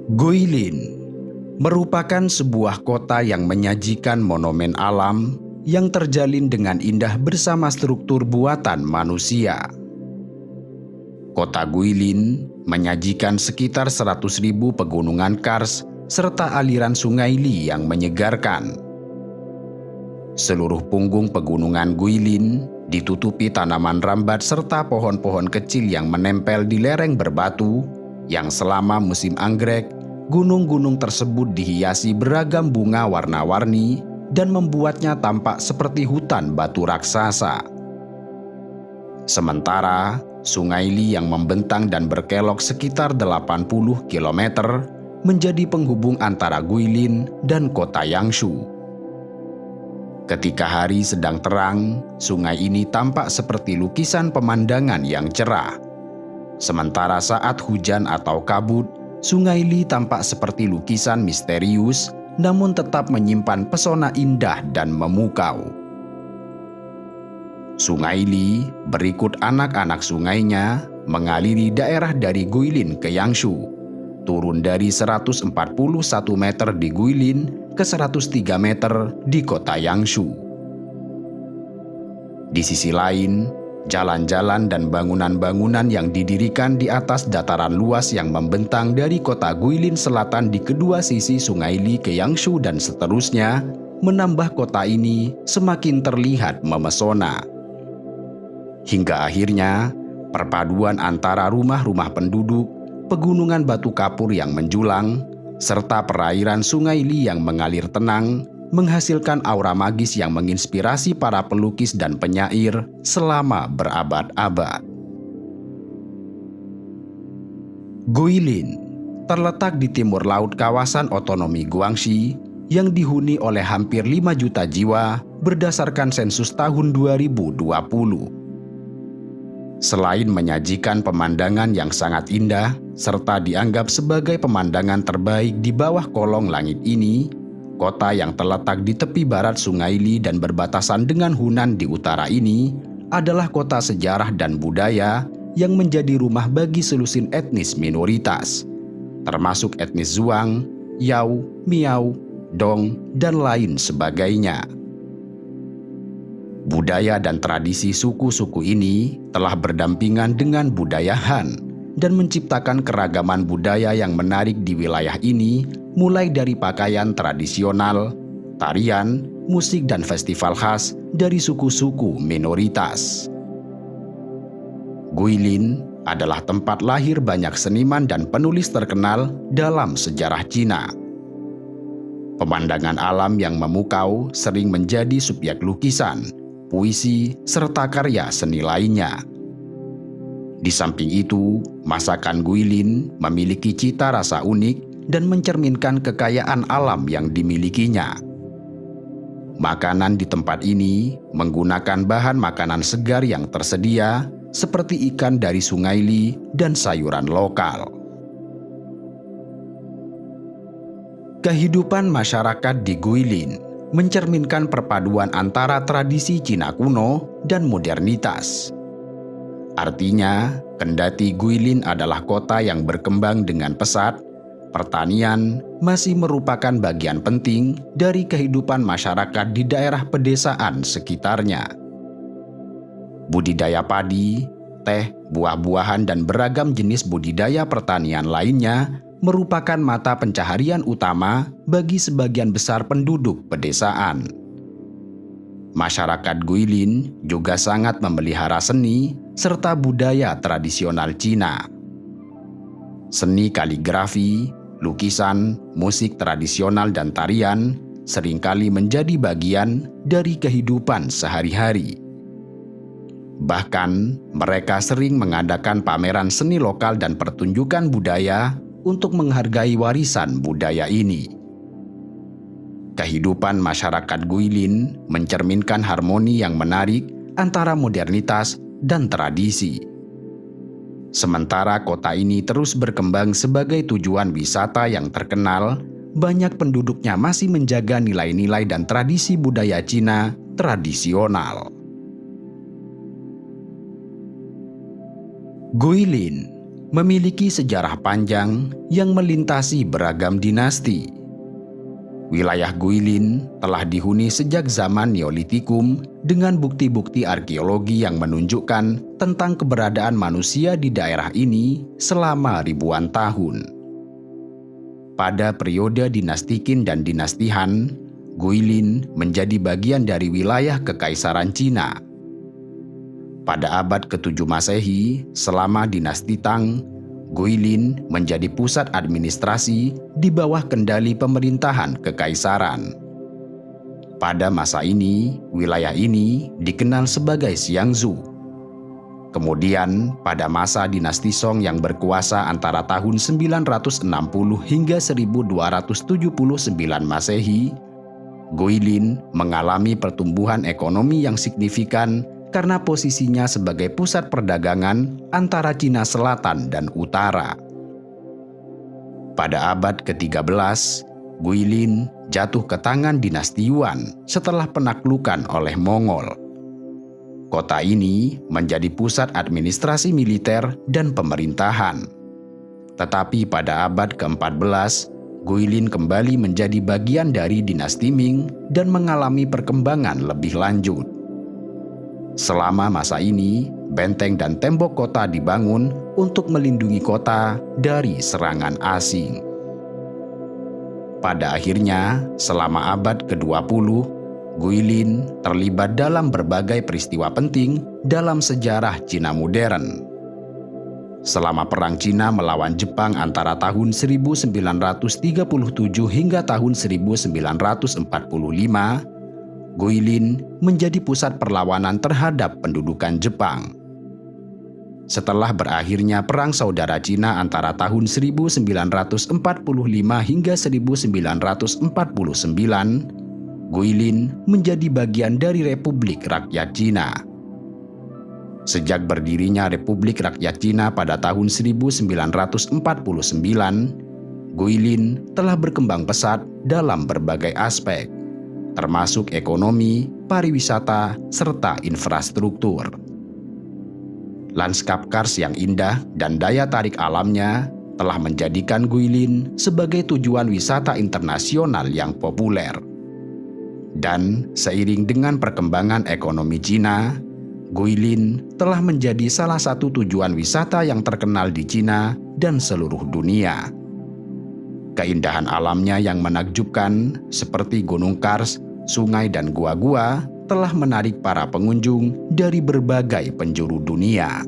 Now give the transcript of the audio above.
Guilin merupakan sebuah kota yang menyajikan monumen alam yang terjalin dengan indah bersama struktur buatan manusia. Kota Guilin menyajikan sekitar 100.000 pegunungan kars serta aliran sungai Li yang menyegarkan. Seluruh punggung pegunungan Guilin ditutupi tanaman rambat serta pohon-pohon kecil yang menempel di lereng berbatu yang selama musim anggrek, gunung-gunung tersebut dihiasi beragam bunga warna-warni dan membuatnya tampak seperti hutan batu raksasa. Sementara, Sungai Li yang membentang dan berkelok sekitar 80 km menjadi penghubung antara Guilin dan kota Yangshu. Ketika hari sedang terang, sungai ini tampak seperti lukisan pemandangan yang cerah. Sementara saat hujan atau kabut, Sungai Li tampak seperti lukisan misterius, namun tetap menyimpan pesona indah dan memukau. Sungai Li berikut anak-anak sungainya mengaliri daerah dari Guilin ke Yangshu, turun dari 141 meter di Guilin ke 103 meter di kota Yangshu. Di sisi lain, jalan-jalan dan bangunan-bangunan yang didirikan di atas dataran luas yang membentang dari kota Guilin selatan di kedua sisi Sungai Li ke Yangshu dan seterusnya, menambah kota ini semakin terlihat memesona. Hingga akhirnya, perpaduan antara rumah-rumah penduduk, pegunungan batu kapur yang menjulang, serta perairan Sungai Li yang mengalir tenang, menghasilkan aura magis yang menginspirasi para pelukis dan penyair selama berabad-abad. Guilin terletak di timur laut kawasan otonomi Guangxi yang dihuni oleh hampir 5 juta jiwa berdasarkan sensus tahun 2020. Selain menyajikan pemandangan yang sangat indah serta dianggap sebagai pemandangan terbaik di bawah kolong langit ini, kota yang terletak di tepi barat Sungai Li dan berbatasan dengan Hunan di utara ini adalah kota sejarah dan budaya yang menjadi rumah bagi selusin etnis minoritas, termasuk etnis Zhuang, Yao, Miao, Dong, dan lain sebagainya. Budaya dan tradisi suku-suku ini telah berdampingan dengan budaya Han dan menciptakan keragaman budaya yang menarik di wilayah ini, mulai dari pakaian tradisional, tarian, musik dan festival khas dari suku-suku minoritas. Guilin adalah tempat lahir banyak seniman dan penulis terkenal dalam sejarah Cina. Pemandangan alam yang memukau sering menjadi subjek lukisan, puisi, serta karya seni lainnya. Di samping itu, masakan Guilin memiliki cita rasa unik dan mencerminkan kekayaan alam yang dimilikinya. Makanan di tempat ini menggunakan bahan makanan segar yang tersedia seperti ikan dari Sungai Li dan sayuran lokal. Kehidupan masyarakat di Guilin mencerminkan perpaduan antara tradisi Cina kuno dan modernitas. Artinya, kendati Guilin adalah kota yang berkembang dengan pesat, pertanian masih merupakan bagian penting dari kehidupan masyarakat di daerah pedesaan sekitarnya. Budidaya padi, teh, buah-buahan, dan beragam jenis budidaya pertanian lainnya merupakan mata pencaharian utama bagi sebagian besar penduduk pedesaan. Masyarakat Guilin juga sangat memelihara seni serta budaya tradisional Cina. Seni kaligrafi, lukisan, musik tradisional, dan tarian seringkali menjadi bagian dari kehidupan sehari-hari. Bahkan, mereka sering mengadakan pameran seni lokal dan pertunjukan budaya untuk menghargai warisan budaya ini. Kehidupan masyarakat Guilin mencerminkan harmoni yang menarik antara modernitas dan tradisi. Sementara kota ini terus berkembang sebagai tujuan wisata yang terkenal, banyak penduduknya masih menjaga nilai-nilai dan tradisi budaya Cina tradisional. Guilin memiliki sejarah panjang yang melintasi beragam dinasti. Wilayah Guilin telah dihuni sejak zaman Neolitikum dengan bukti-bukti arkeologi yang menunjukkan tentang keberadaan manusia di daerah ini selama ribuan tahun. Pada periode dinasti Qin dan dinasti Han, Guilin menjadi bagian dari wilayah Kekaisaran Cina. Pada abad ke-7 Masehi, selama dinasti Tang, Guilin menjadi pusat administrasi di bawah kendali pemerintahan kekaisaran. Pada masa ini, wilayah ini dikenal sebagai Xiangzhou. Kemudian, pada masa dinasti Song yang berkuasa antara tahun 960 hingga 1279 Masehi, Guilin mengalami pertumbuhan ekonomi yang signifikan karena posisinya sebagai pusat perdagangan antara Cina Selatan dan Utara. Pada abad ke-13, Guilin jatuh ke tangan dinasti Yuan setelah penaklukan oleh Mongol. Kota ini menjadi pusat administrasi militer dan pemerintahan. Tetapi pada abad ke-14, Guilin kembali menjadi bagian dari dinasti Ming dan mengalami perkembangan lebih lanjut. Selama masa ini, benteng dan tembok kota dibangun untuk melindungi kota dari serangan asing. Pada akhirnya, selama abad ke-20, Guilin terlibat dalam berbagai peristiwa penting dalam sejarah Cina modern. Selama Perang Cina melawan Jepang antara tahun 1937 hingga tahun 1945, Guilin menjadi pusat perlawanan terhadap pendudukan Jepang. Setelah berakhirnya Perang Saudara Cina antara tahun 1945 hingga 1949, Guilin menjadi bagian dari Republik Rakyat Cina. Sejak berdirinya Republik Rakyat Cina pada tahun 1949, Guilin telah berkembang pesat dalam berbagai aspek, termasuk ekonomi, pariwisata, serta infrastruktur. Lanskap kars yang indah dan daya tarik alamnya telah menjadikan Guilin sebagai tujuan wisata internasional yang populer. Dan seiring dengan perkembangan ekonomi Cina, Guilin telah menjadi salah satu tujuan wisata yang terkenal di Cina dan seluruh dunia. Keindahan alamnya yang menakjubkan seperti gunung kars, sungai dan gua-gua telah menarik para pengunjung dari berbagai penjuru dunia.